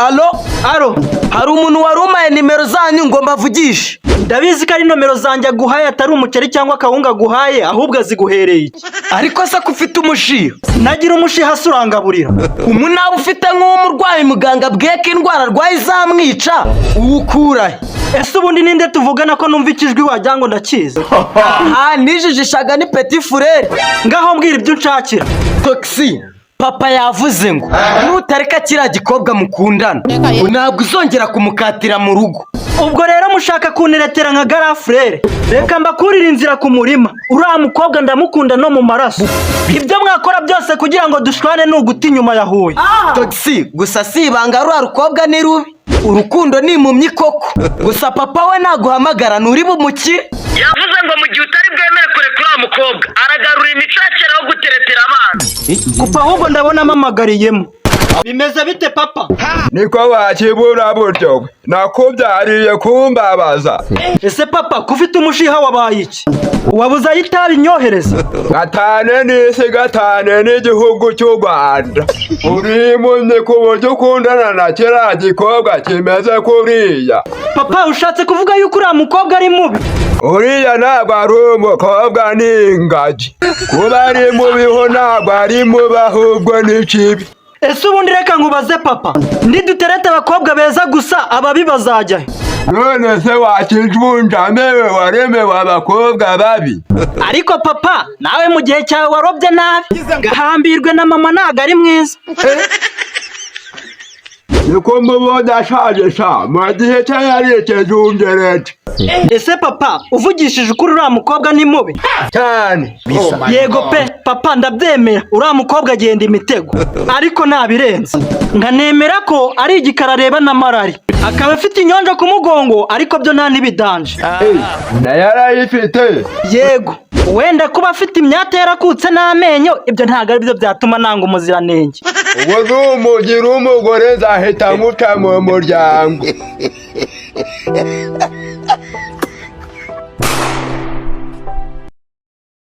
Alo, hari umuntu warumaye nimero zanyu ngo mbavugishe. Ndabizi ko ari nomero zanjye aguhaye atari umuceri cyangwa akawunga aguhaye ahubwo aziguhereye iki. Ariko se ko ufite umushiha? Nagira umushiha urangaburira. Umunaba ufite nk'umurwayi muganga bweke indwara arwaye izamwica uwukurahe? Ese ubundi ninde tuvugana ko numva ikijwi wagira ngo ndakizi? Nijijishaga ni Petit Frere. Ngaho mbwira ibyo unshakira. Toxi, papa yavuze ngo nutareka kiriya gikobwa mukundana ntabwo uzongera kumukatira mu rugo. Ubwo rero mushaka kuniretera nka Garafrere. Reka mbakurira inzira ku murima. Uriya mukobwa ndamukunda no mu maraso. Ibyo mwakora byose kugira ngo dushwane n'uguti inyuma ya Huye. Toxi, gusa si ibanga ruriya rukobwa ni rubi. Urukundo ni impumyi koko. Gusa papa we naguhamagara nturi bumukire. Yavuze ngo mu gihe utari bwemere kurekura uriya mukobwa aragarura imicakera wo guteretera amazi. Kupa ahubwo ndabona amagariyemo. Bimeze bite papa? Niko wakibura buryo nakubyariye kumbabaza. Ese papa kufite umushiha wabaye iki? Wabuza yitabi nyohereza. Gatane n'isi gatane n'igihugu cy'u Rwanda. Uri munye ku buryo ukundana na kiriya gikobwa kimeze kuriya. Papa ushatse kuvuga yuko uriya mukobwa ari mubi? Uriya ntabwo ari umukobwa ni ingagi. Kuba ari mubiho ntabwo ari mubi ahubwo ni kibi. Ese ubundi reka nkubaze papa, niduterete abakobwa beza gusa ababi bazajya he? None se wakijunjamewe waremewe abakobwa babi? Ariko papa nawe mu gihe cyawe warobye nabi, gahambirwe na mama ntago ari mwiza. Niko mubona ashaje sha mu gihe cye yari ikijungerete. Ese papa uvugishije ukuri uriya mukobwa ni mubi Cyane. Yego pe papa ndabyemera, uriya mukobwa agenda imitego ariko nabirenze. Nkanemera ko ari igikara areba na marari, akaba afite inyonjo ku mugongo ariko byo nta nibidanje. Na yarayifite. Yego wenda kuba afite imyate yarakutse n'amenyo ibyo ntago ari byo byatuma nanga umuziranenge. Uwo numugira umugore nzahita muca mu muryango.